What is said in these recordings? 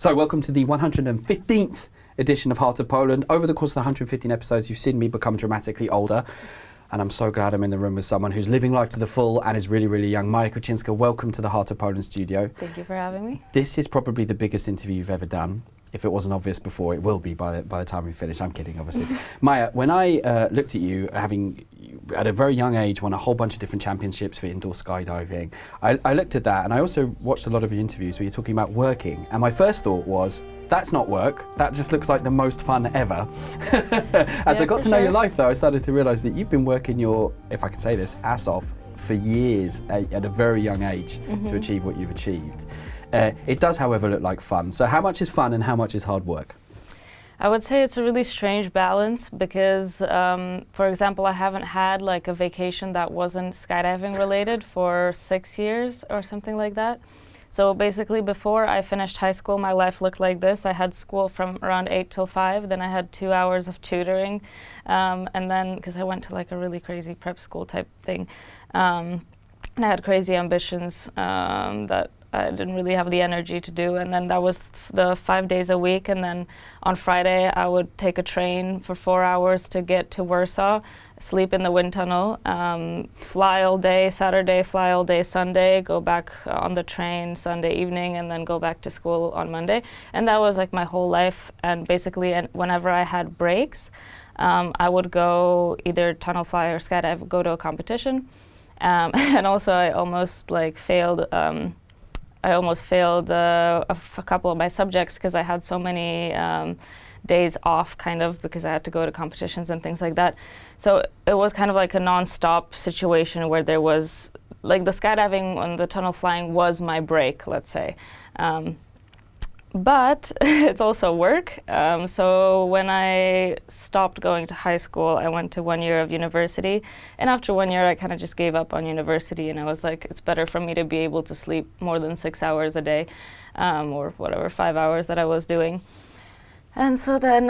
So welcome to the 115th edition of Heart of Poland. Over the course of the 115 episodes, you've seen me become dramatically older. And I'm so glad I'm in the room with someone who's living life to the full and is really, really young. Maja Kuczyńska, welcome to the Heart of Poland studio. Thank you for having me. This is probably the biggest interview you've ever done. If it wasn't obvious before, it will be by the time we finish. I'm kidding, obviously. Maja, when I looked at you, having at a very young age won a whole bunch of different championships for indoor skydiving, I looked at that, and I also watched a lot of your interviews where you're talking about working. And my first thought was, that's not work. That just looks like the most fun ever. As I got to know your life, though, I started to realise that you've been working your, if I can say this, ass off for years at a very young age to achieve what you've achieved. It does, however, look like fun. So how much is fun and how much is hard work? I would say it's a really strange balance because, for example, I haven't had like a vacation that wasn't skydiving related for 6 years or something like that. So basically before I finished high school, my life looked like this. I had school from around 8 till 5, then I had 2 hours of tutoring, and then, because I went to like a really crazy prep school type thing, and I had crazy ambitions that I didn't really have the energy to do, and then that was the 5 days a week, and then on Friday I would take a train for 4 hours to get to Warsaw, sleep in the wind tunnel, fly all day Saturday, fly all day Sunday, go back on the train Sunday evening, and then go back to school on Monday. And that was like my whole life, and basically whenever I had breaks, I would go either tunnel fly or skydive, go to a competition, and also I almost like failed a couple of my subjects because I had so many days off, kind of, because I had to go to competitions and things like that. So it was kind of like a non-stop situation where there was, like, the skydiving and the tunnel flying was my break, let's say. But it's also work. So when I stopped going to high school, I went to 1 year of university. And after 1 year, I kind of just gave up on university. And I was like, it's better for me to be able to sleep more than 6 hours a day, or whatever, 5 hours that I was doing. And so then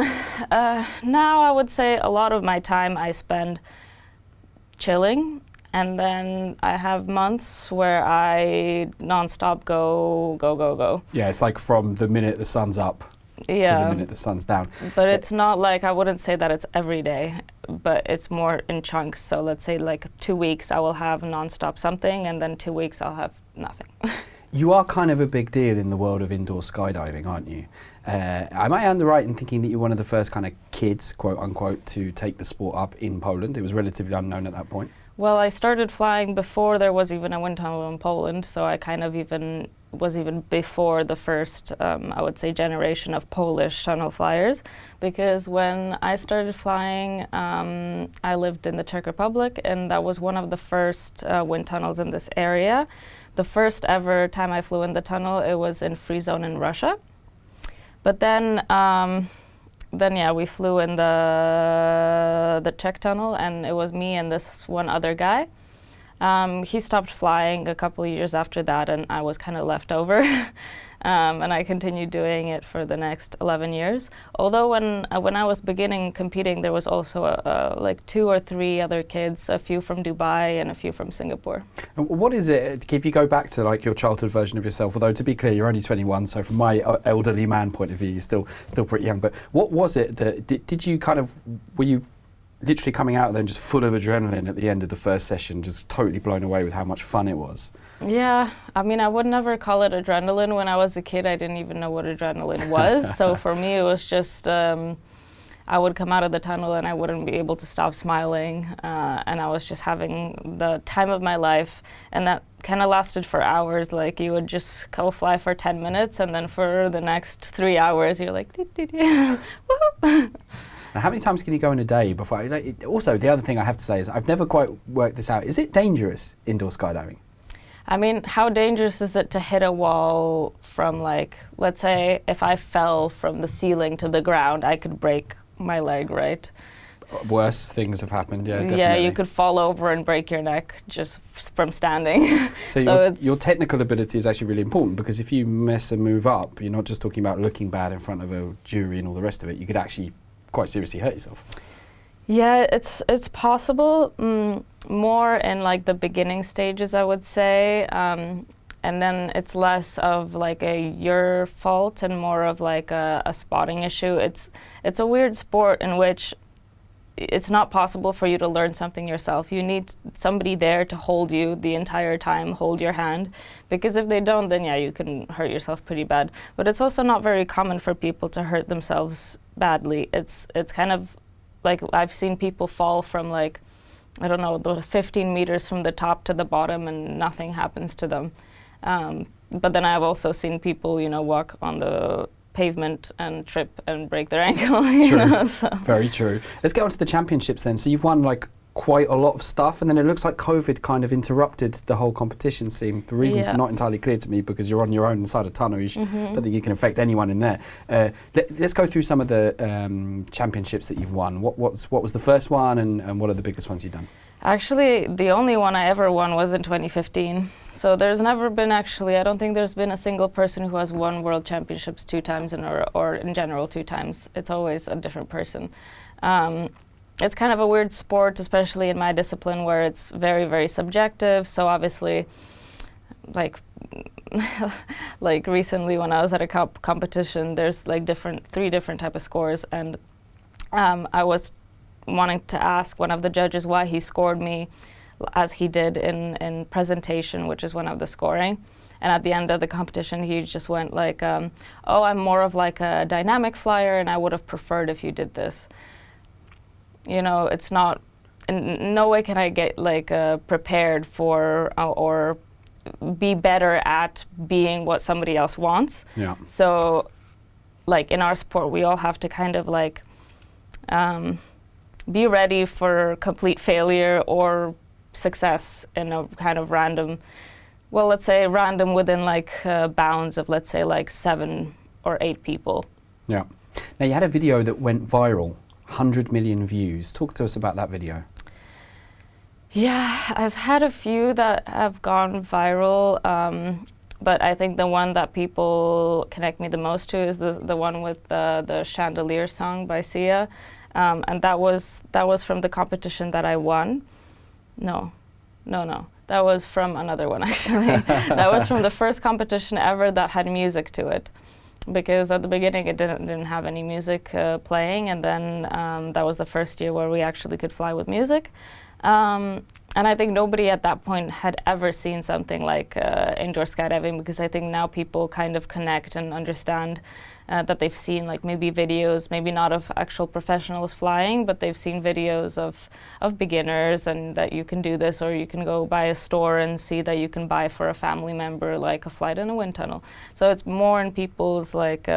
now I would say a lot of my time I spend chilling. And then I have months where I non-stop go. Yeah, it's like from the minute the sun's up to the minute the sun's down. But it's not like, I wouldn't say that it's every day, but it's more in chunks. So let's say like 2 weeks I will have non-stop something, and then 2 weeks I'll have nothing. You are kind of a big deal in the world of indoor skydiving, aren't you? Am I right in thinking that you're one of the first kind of kids, quote unquote, to take the sport up in Poland? It was relatively unknown at that point. Well, I started flying before there was even a wind tunnel in Poland, so I kind of was even before the first, I would say, generation of Polish tunnel flyers. Because when I started flying, I lived in the Czech Republic, and that was one of the first wind tunnels in this area. The first ever time I flew in the tunnel, it was in free zone in Russia. But then yeah, we flew in the Czech tunnel, and it was me and this one other guy. He stopped flying a couple of years after that, and I was kind of left over. And I continued doing it for the next 11 years. Although when I was beginning competing, there was also like 2 or 3 other kids, a few from Dubai and a few from Singapore. And what is it, if you go back to like your childhood version of yourself, although to be clear, you're only 21, so from my elderly man point of view, you're still pretty young, but what was it that, did you kind of, were you literally coming out there and just full of adrenaline at the end of the first session, just totally blown away with how much fun it was? Yeah, I mean, I would never call it adrenaline. When I was a kid, I didn't even know what adrenaline was. So for me, it was just, I would come out of the tunnel and I wouldn't be able to stop smiling. And I was just having the time of my life. And that kind of lasted for hours. Like, you would just go fly for 10 minutes, and then for the next 3 hours, you're like, woo. Now, how many times can you go in a day before? Also, the other thing I have to say is I've never quite worked this out. Is it dangerous, indoor skydiving? I mean, how dangerous is it to hit a wall from, like, let's say if I fell from the ceiling to the ground, I could break my leg, right? Worse things have happened, yeah, definitely. Yeah, you could fall over and break your neck just from standing. So your technical ability is actually really important, because if you mess a move up, you're not just talking about looking bad in front of a jury and all the rest of it. You could actually quite seriously hurt yourself. Yeah, it's possible, more in like the beginning stages, I would say. and then it's less of like a your fault and more of like a spotting issue. It's a weird sport in which it's not possible for you to learn something yourself. You need somebody there to hold you the entire time, hold your hand, because if they don't, then yeah, you can hurt yourself pretty bad. But it's also not very common for people to hurt themselves badly. It's kind of like I've seen people fall from like, I don't know, the 15 meters from the top to the bottom and nothing happens to them. But then I've also seen people, you know, walk on the pavement and trip and break their ankle. True. You know, so. Very true. Let's get on to the championships then. So you've won like quite a lot of stuff, and then it looks like COVID kind of interrupted the whole competition scene. The reason's not entirely clear to me because you're on your own inside a tunnel. You don't think you can affect anyone in there. Let's go through some of the championships that you've won. What was the first one, and what are the biggest ones you've done? Actually, the only one I ever won was in 2015. So there's never been I don't think there's been a single person who has won World Championships 2 times or in general 2 times. It's always a different person. It's kind of a weird sport, especially in my discipline where it's very, very subjective. So obviously, like like recently when I was at a competition, there's like 3 different type of scores, and I was wanting to ask one of the judges why he scored me as he did in presentation, which is one of the scoring. And at the end of the competition, he just went like, oh, I'm more of like a dynamic flyer, and I would have preferred if you did this. You know, it's not, in no way can I get like prepared for or be better at being what somebody else wants. Yeah. So like in our sport, we all have to kind of like be ready for complete failure or success in a kind of random, well, let's say random within like bounds of, let's say, like 7 or 8 people. Yeah. Now you had a video that went viral, 100 million views. Talk to us about that video. Yeah, I've had a few that have gone viral, but I think the one that people connect me the most to is the one with the Chandelier song by Sia. And that was from the competition that I won. No. That was from another one, actually. That was from the first competition ever that had music to it. Because at the beginning it didn't have any music playing, and then that was the first year where we actually could fly with music. And I think nobody at that point had ever seen something like indoor skydiving, because I think now people kind of connect and understand that they've seen like maybe videos, maybe not of actual professionals flying, but they've seen videos of beginners, and that you can do this, or you can go by a store and see that you can buy for a family member like a flight in a wind tunnel. So it's more in people's like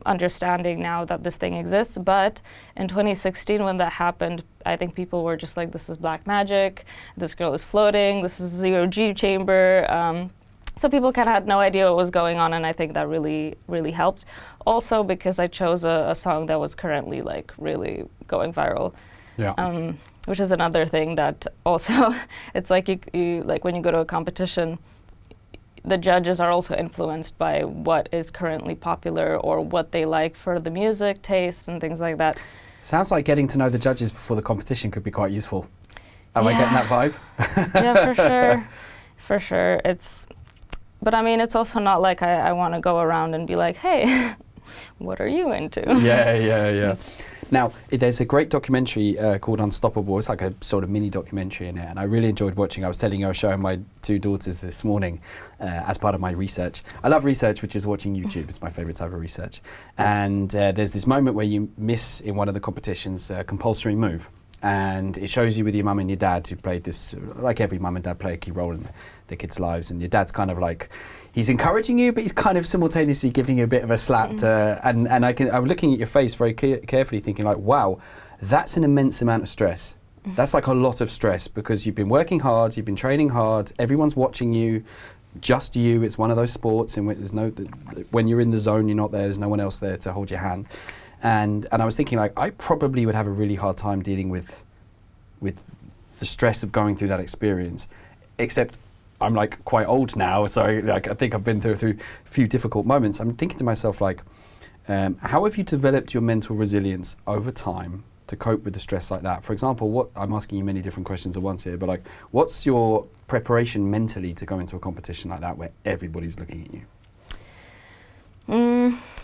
understanding now that this thing exists. But in 2016 when that happened, I think people were just like, this is black magic, this girl is floating, this is zero G chamber. So people kind of had no idea what was going on, and I think that really, really helped. Also because I chose a song that was currently like really going viral. Yeah. Which is another thing that also, it's like you like when you go to a competition, the judges are also influenced by what is currently popular or what they like for the music taste and things like that. Sounds like getting to know the judges before the competition could be quite useful. Am I getting that vibe? Yeah, for sure. For sure. But I mean, it's also not like I want to go around and be like, hey, what are you into? Yeah. Now, there's a great documentary called Unstoppable. It's like a sort of mini documentary in it, and I really enjoyed watching. I was telling you I was showing my 2 daughters this morning as part of my research. I love research, which is watching YouTube. It's my favourite type of research. And there's this moment where you miss in one of the competitions a compulsory move. And it shows you with your mum and your dad who played this, like every mum and dad play a key role in the kids' lives. And your dad's kind of like, he's encouraging you, but he's kind of simultaneously giving you a bit of a slap. And I'm looking at your face very carefully thinking like, wow, that's an immense amount of stress. That's like a lot of stress because you've been working hard, you've been training hard, everyone's watching you, just you. It's one of those sports in which when you're in the zone, you're not there, there's no one else there to hold your hand. And I was thinking, like, I probably would have a really hard time dealing with the stress of going through that experience. Except I'm like quite old now, so like I think I've been through a few difficult moments. I'm thinking to myself, like, how have you developed your mental resilience over time to cope with the stress like that? For example, I'm asking you many different questions at once here, but like, what's your preparation mentally to go into a competition like that where everybody's looking at you?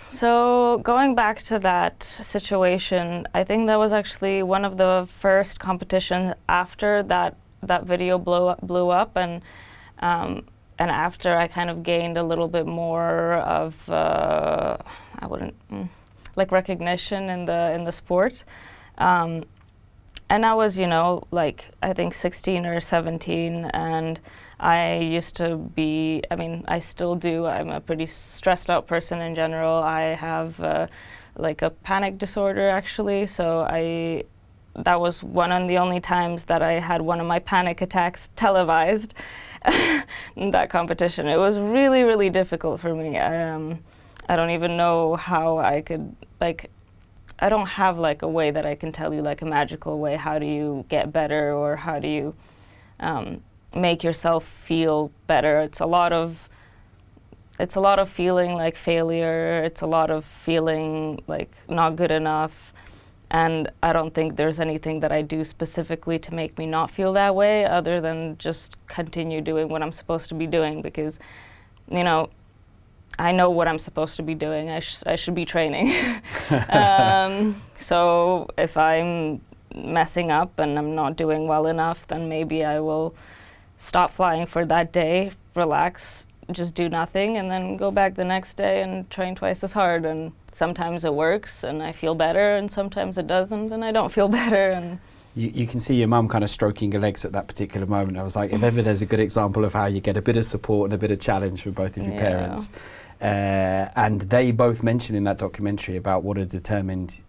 So going back to that situation, I think that was actually one of the first competitions after that video blew up, and after I kind of gained a little bit more of like recognition in the sport. And I was, like I think 16 or 17, and I used to be, I still do, I'm a pretty stressed out person in general. I have like a panic disorder actually, so that was one of the only times that I had one of my panic attacks televised in that competition. It was really, really difficult for me. I don't even know how I could, I don't have like a way that I can tell you, like a magical way, how do you get better or how do you make yourself feel better. It's a lot of feeling like failure. It's a lot of feeling like not good enough. And I don't think there's anything that I do specifically to make me not feel that way other than just continue doing what I'm supposed to be doing, because, I know what I'm supposed to be doing. I should be training. So if I'm messing up and I'm not doing well enough, then maybe I will stop flying for that day, relax, just do nothing, and then go back the next day and train twice as hard. And sometimes it works and I feel better, and sometimes it doesn't and I don't feel better. And you can see your mum kind of stroking your legs at that particular moment. I was like, if ever there's a good example of how you get a bit of support and a bit of challenge from both of your parents. And they both mention in that documentary about what a determined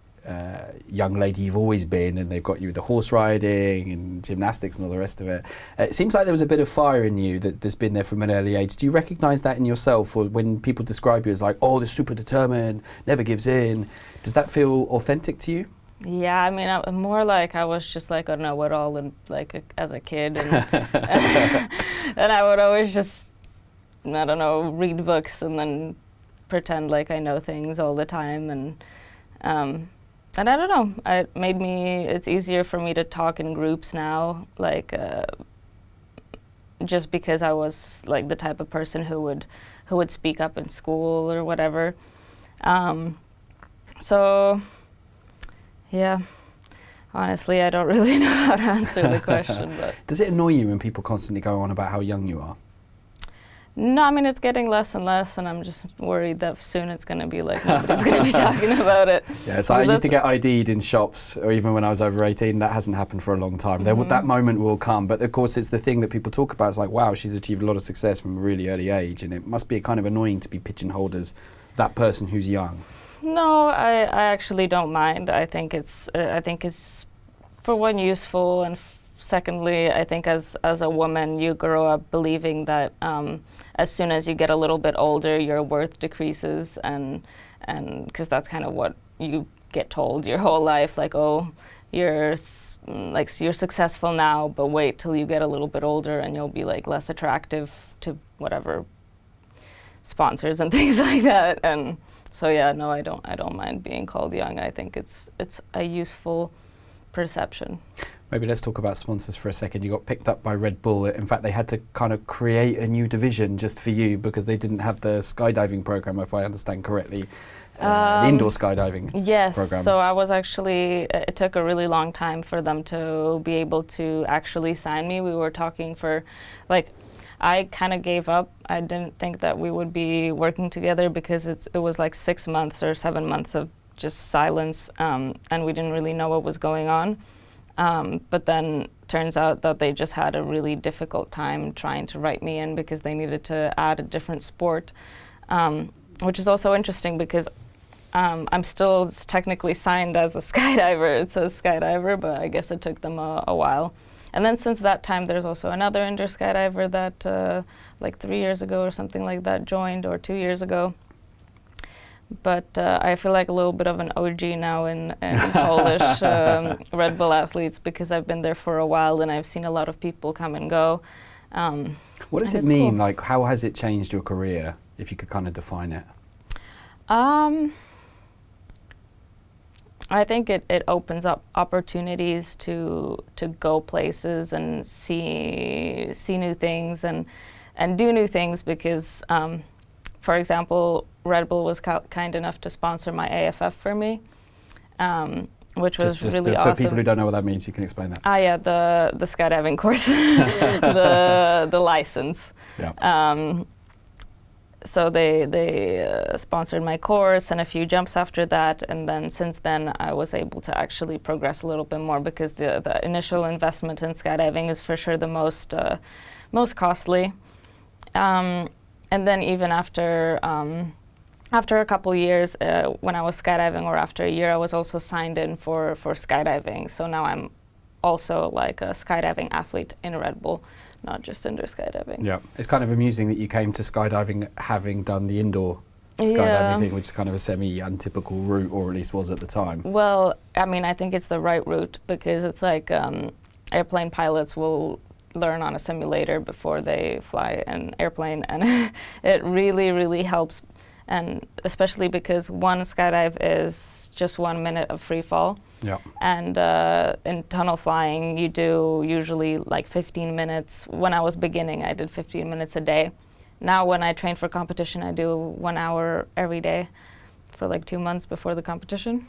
young lady you've always been, and they've got you with the horse riding and gymnastics and all the rest of it. It seems like there was a bit of fire in you that's been there from an early age. Do you recognise that in yourself, or when people describe you as like, oh, they're super determined, never gives in, does that feel authentic to you? Yeah, I'm more like I was just like a know-it-all and as a kid, and and I would always just, I don't know, read books and then pretend like I know things all the time, and I don't know, it's easier for me to talk in groups now, just because I was like the type of person who would speak up in school or whatever. So yeah, honestly, I don't really know how to answer the question. But does it annoy you when people constantly go on about how young you are? No, it's getting less and less, and I'm just worried that soon it's going to be like nobody's going to be talking about it. Yeah, so I used to get ID'd in shops, or even when I was over 18. That hasn't happened for a long time. That moment will come, but of course it's the thing that people talk about. It's like, wow, she's achieved a lot of success from a really early age, and it must be kind of annoying to be pigeonholed as that person who's young. No, I actually don't mind. I think it's for one, useful, and secondly, I think as a woman, you grow up believing that as soon as you get a little bit older, your worth decreases, and because that's kind of what you get told your whole life, like, oh, you're successful now, but wait till you get a little bit older and you'll be like less attractive to whatever sponsors and things like that. And so yeah, no, I don't mind being called young. I think it's a useful perception. Maybe let's talk about sponsors for a second. You got picked up by Red Bull. In fact, they had to kind of create a new division just for you because they didn't have the skydiving program, if I understand correctly, the indoor skydiving program. So I was actually, it took a really long time for them to be able to actually sign me. We were talking for, I kind of gave up. I didn't think that we would be working together because it was like 6 months or 7 months of just silence, and we didn't really know what was going on. But then turns out that they just had a really difficult time trying to write me in because they needed to add a different sport, which is also interesting because I'm still technically signed as a skydiver. It says skydiver, but I guess it took them a while. And then since that time, there's also another indoor skydiver that 3 years ago or something like that joined, or 2 years ago. But I feel like a little bit of an OG now in Polish Red Bull athletes because I've been there for a while and I've seen a lot of people come and go. What does it mean? Cool. How has it changed your career, if you could kind of define it? I think it opens up opportunities to go places and see new things and do new things because, for example, Red Bull was kind enough to sponsor my AFF for me, which was just really for awesome. people who don't know what that means, you can explain that. Yeah, the skydiving course, the license. Yeah. So they sponsored my course and a few jumps after that, and then since then I was able to actually progress a little bit more because the initial investment in skydiving is for sure the most costly, and then even after a couple years when I was skydiving, or after a year, I was also signed in for skydiving. So now I'm also like a skydiving athlete in Red Bull, not just indoor skydiving. Yeah, it's kind of amusing that you came to skydiving having done the indoor skydiving thing, which is kind of a semi-untypical route, or at least was at the time. Well, I mean, I think it's the right route because it's like airplane pilots will learn on a simulator before they fly an airplane, and it really, really helps. And especially because one skydive is just 1 minute of free fall. Yeah. And in tunnel flying, you do usually like 15 minutes. When I was beginning, I did 15 minutes a day. Now when I train for competition, I do 1 hour every day for like 2 months before the competition.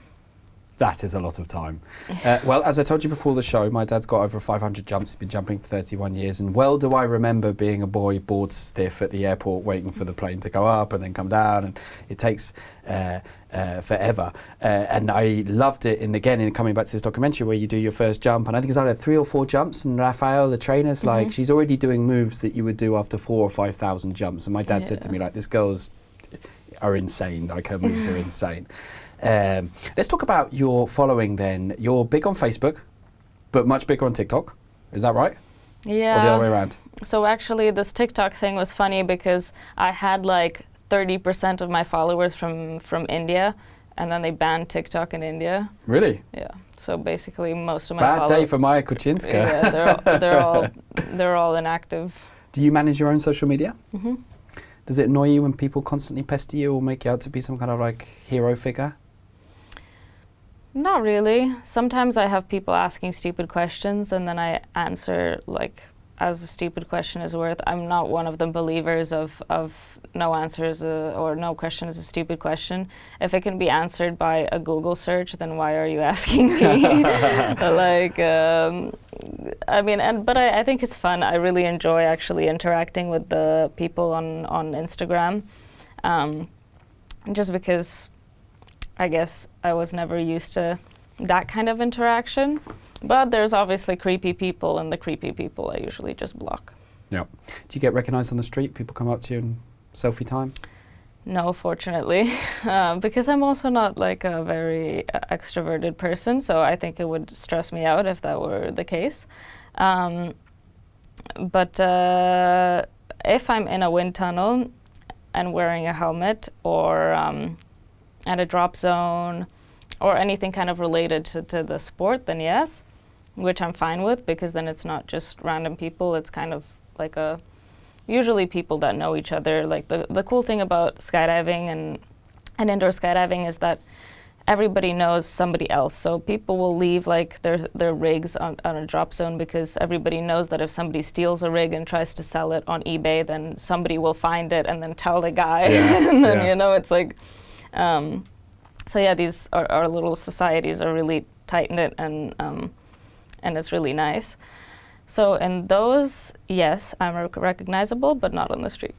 That is a lot of time. Well, as I told you before the show, my dad's got over 500 jumps. He's been jumping for 31 years. And well do I remember being a boy bored stiff at the airport waiting for the plane to go up and then come down. And it takes forever. And I loved it in coming back to this documentary where you do your first jump. And I think it's either 3 or 4 jumps. And Raphael, the trainer's like, she's already doing moves that you would do after 4,000 or 5,000 jumps. And my dad said to me, like, this girl's are insane. Like, her moves are insane. Let's talk about your following then. You're big on Facebook, but much bigger on TikTok. Is that right? Yeah. Or the other way around? So actually this TikTok thing was funny because I had like 30% of my followers from India, and then they banned TikTok in India. Really? Yeah. So basically most of my Bad day for Maja Kuczyńska. Yeah, they're all inactive. Do you manage your own social media? Mm-hmm. Does it annoy you when people constantly pester you or make you out to be some kind of like hero figure? Not really. Sometimes I have people asking stupid questions and then I answer like as a stupid question is worth. I'm not one of the believers of no answer is or no question is a stupid question. If it can be answered by a Google search, then why are you asking me? Like, I mean, but I think it's fun. I really enjoy actually interacting with the people on Instagram, just because I guess I was never used to that kind of interaction. But there's obviously creepy people, and the creepy people I usually just block. Yeah. Do you get recognized on the street? People come up to you and selfie time? No, fortunately, because I'm also not like a very extroverted person, so I think it would stress me out if that were the case. But if I'm in a wind tunnel and wearing a helmet or at a drop zone or anything kind of related to the sport, then yes, which I'm fine with, because then it's not just random people, it's kind of like usually people that know each other. Like the cool thing about skydiving and indoor skydiving is that everybody knows somebody else. So people will leave like their rigs on a drop zone because everybody knows that if somebody steals a rig and tries to sell it on eBay, then somebody will find it and then tell the guy. Yeah, and then, yeah. you know, it's like, so yeah, these our little societies are really tight-knit and it's really nice. So in those, yes, I'm recognizable, but not on the street.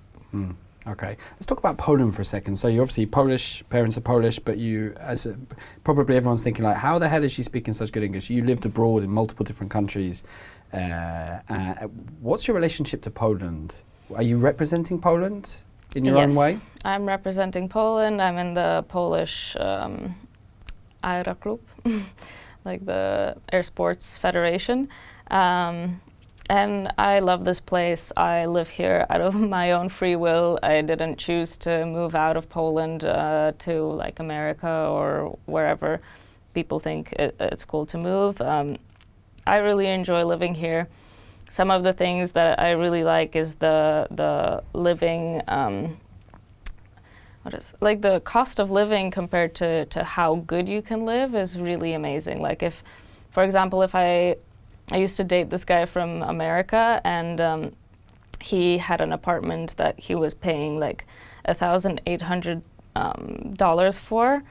Okay, let's talk about Poland for a second. So you're obviously Polish, parents are Polish, but you, probably everyone's thinking like, how the hell is she speaking such good English? You lived abroad in multiple different countries. What's your relationship to Poland? Are you representing Poland in your own way? Yes, I'm representing Poland. I'm in the Polish Aero Club, like the Air Sports Federation. And I love this place. I live here out of my own free will. I didn't choose to move out of Poland to like America or wherever people think it's cool to move. I really enjoy living here. Some of the things that I really like is the living like the cost of living compared to how good you can live is really amazing. Like if, for example, if I used to date this guy from America, and he had an apartment that he was paying like $1,800 for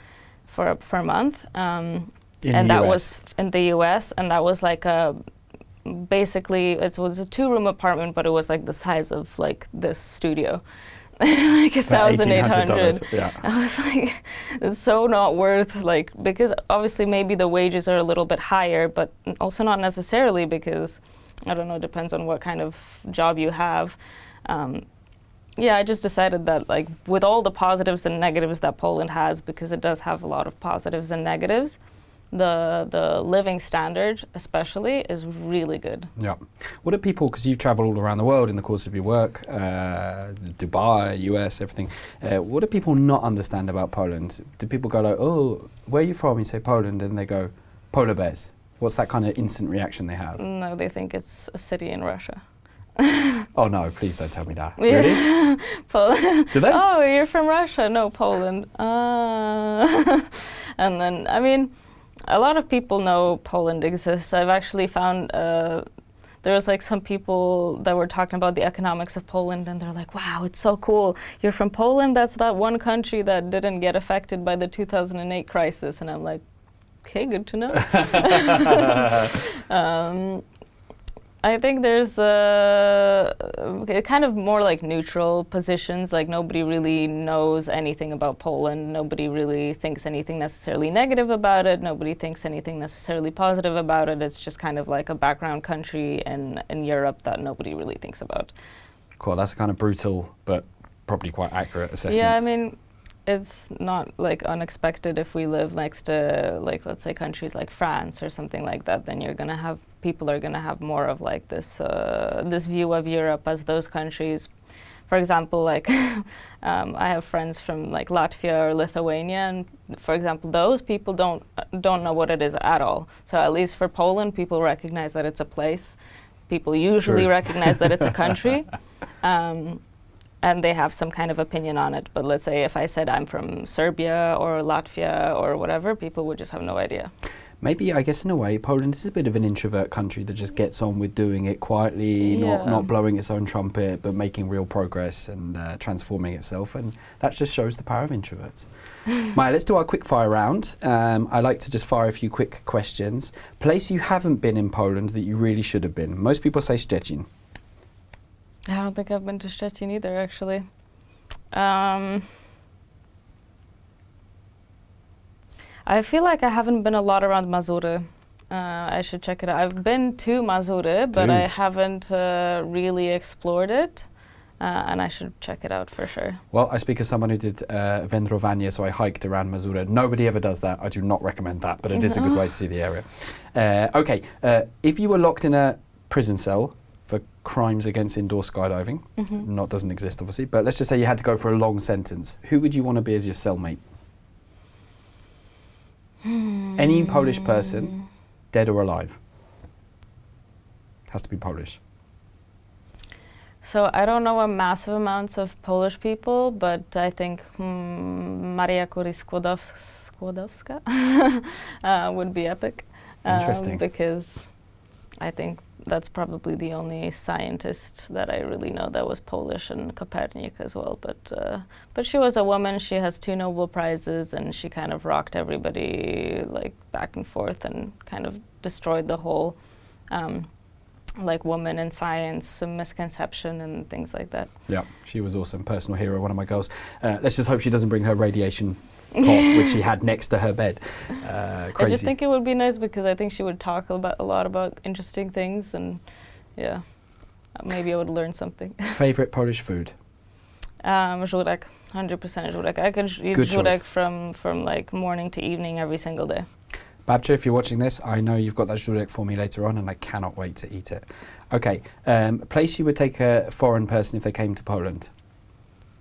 per month, and that was in the U.S. and that was like basically it was a 2-room apartment, but it was like the size of like this studio. Like $1,800. Yeah. I was like, it's so not worth, like, because obviously maybe the wages are a little bit higher, but also not necessarily, because I don't know, it depends on what kind of job you have. Yeah, I just decided that, like, with all the positives and negatives that Poland has, because it does have a lot of positives and negatives, the living standard especially is really good. Yeah. What do people, because you travel all around the world in the course of your work, Dubai, US, everything, what do people not understand about Poland? Do people go like, oh, where are you from? You say Poland, and they go, polar bears. What's that kind of instant reaction they have? No, they think it's a city in Russia. Oh no, please don't tell me that. Yeah. Really? Poland. Do they? Oh, you're from Russia? No, Poland. And then, I mean, a lot of people know Poland exists. I've actually found there was like some people that were talking about the economics of Poland, and they're like, wow, it's so cool. You're from Poland? That's that one country that didn't get affected by the 2008 crisis. And I'm like, okay, good to know. I think there's kind of more like neutral positions, like nobody really knows anything about Poland, nobody really thinks anything necessarily negative about it, nobody thinks anything necessarily positive about it. It's just kind of like a background country in Europe that nobody really thinks about. Cool, that's a kind of brutal but probably quite accurate assessment. Yeah, I mean, it's not like unexpected if we live next to, like, let's say countries like France or something like that, then you're gonna have, people are gonna have more of like this this view of Europe as those countries. For example, like I have friends from like Latvia or Lithuania, and for example, those people don't know what it is at all. So at least for Poland, people recognize that it's a place. People usually recognize that it's a country. And they have some kind of opinion on it. But let's say if I said I'm from Serbia or Latvia or whatever, people would just have no idea. Maybe, I guess in a way, Poland is a bit of an introvert country that just gets on with doing it quietly, not blowing its own trumpet, but making real progress and transforming itself. And that just shows the power of introverts. Maja, let's do our quick fire round. I like to just fire a few quick questions. Place you haven't been in Poland that you really should have been. Most people say Szczecin. I don't think I've been to Szczecin either, actually. I feel like I haven't been a lot around Mazury. I should check it out. I've been to Mazury, but I haven't really explored it. And I should check it out for sure. Well, I speak as someone who did wędrowanie, so I hiked around Mazury. Nobody ever does that. I do not recommend that, but it is a good way to see the area. Okay, if you were locked in a prison cell for crimes against indoor skydiving, doesn't exist obviously, but let's just say you had to go for a long sentence, who would you want to be as your cellmate? Any Polish person, dead or alive. Has to be Polish. So I don't know a massive amounts of Polish people, but I think Maja Kuczyńska would be epic. Interesting. Because I think that's probably the only scientist that I really know that was Polish, and Copernic as well. But she was a woman. She has 2 Nobel Prizes, and she kind of rocked everybody like back and forth, and kind of destroyed the whole like woman in science misconception and things like that. Yeah, she was awesome. Personal hero, one of my girls. Let's just hope she doesn't bring her radiation pot, which she had next to her bed. Crazy. I just think it would be nice because I think she would talk a lot about interesting things, and yeah, maybe I would learn something. Favorite Polish food? Żurek, 100% żurek. I could eat żurek from like morning to evening every single day. Babcia, if you're watching this, I know you've got that żurek for me later on, and I cannot wait to eat it. Okay, place you would take a foreign person if they came to Poland?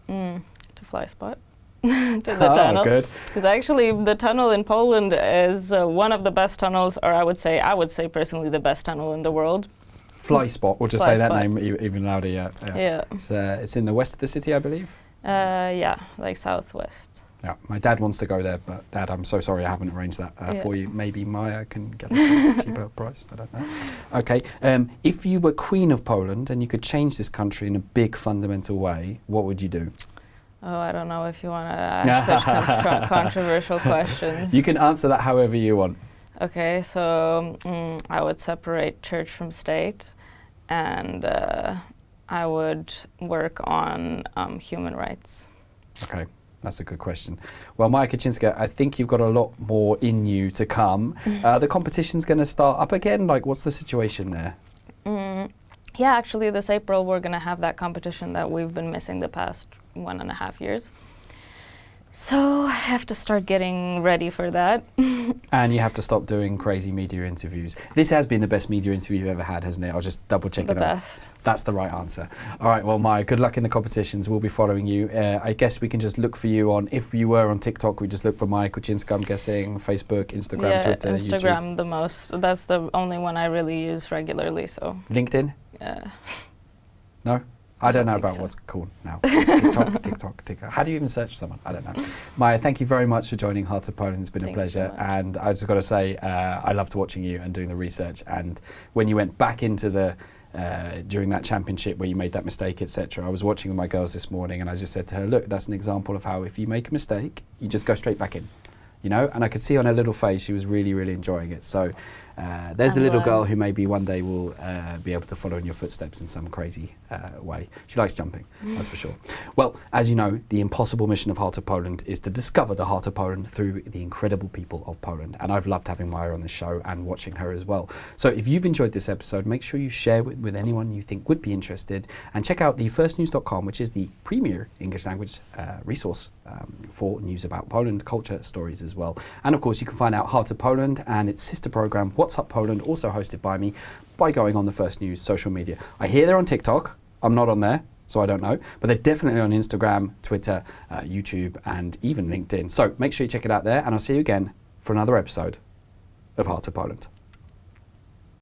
To fly spot. To the tunnel. Good. Because actually the tunnel in Poland is one of the best tunnels, or I would say personally the best tunnel in the world. Fly spot, we'll just say that name even louder, yeah. Yeah. It's in the west of the city, I believe. Yeah, like southwest. Yeah, my dad wants to go there, but Dad, I'm so sorry I haven't arranged that for you. Maybe Maja can get us a cheaper price. I don't know. Okay, if you were Queen of Poland and you could change this country in a big fundamental way, what would you do? Oh, I don't know if you want to ask such controversial questions. You can answer that however you want. Okay, so I would separate church from state, and I would work on human rights. Okay. That's a good question. Well, Maja Kuczyńska, I think you've got a lot more in you to come. The competition's going to start up again. Like, what's the situation there? Yeah, actually, this April we're going to have that competition that we've been missing the past 1.5 years. So I have to start getting ready for that. And you have to stop doing crazy media interviews. This has been the best media interview you've ever had, hasn't it? I'll just double check it out. The best. That's the right answer. All right, well, Maja, good luck in the competitions. We'll be following you. I guess we can just look for you on, if you were on TikTok, we just look for Maja Kuczyńska, I'm guessing, Facebook, Instagram, Twitter, Instagram YouTube. the most. That's the only one I really use regularly, so. LinkedIn? Yeah. No? I don't know about so. what's cool now. TikTok. How do you even search someone? I don't know. Maja, thank you very much for joining Heart of Poland. It's been a pleasure. And I just got to say, I loved watching you and doing the research. And when you went back into the, during that championship where you made that mistake, etc., I was watching with my girls this morning and I just said to her, look, that's an example of how if you make a mistake, you just go straight back in. You know, and I could see on her little face she was really, really enjoying it. So there's a little girl who maybe one day will be able to follow in your footsteps in some crazy way. She likes jumping, that's for sure. Well, as you know, the impossible mission of Heart of Poland is to discover the heart of Poland through the incredible people of Poland. And I've loved having Maja on the show and watching her as well. So if you've enjoyed this episode, make sure you share it with anyone you think would be interested. And check out thefirstnews.com, which is the premier English language resource for news about Poland, culture, stories as well. And of course, you can find out Heart of Poland and its sister program, What's Up Poland, also hosted by me, by going on the First News social media. I hear they're on TikTok. I'm not on there, so I don't know. But they're definitely on Instagram, Twitter, YouTube, and even LinkedIn. So make sure you check it out there, and I'll see you again for another episode of Heart of Poland.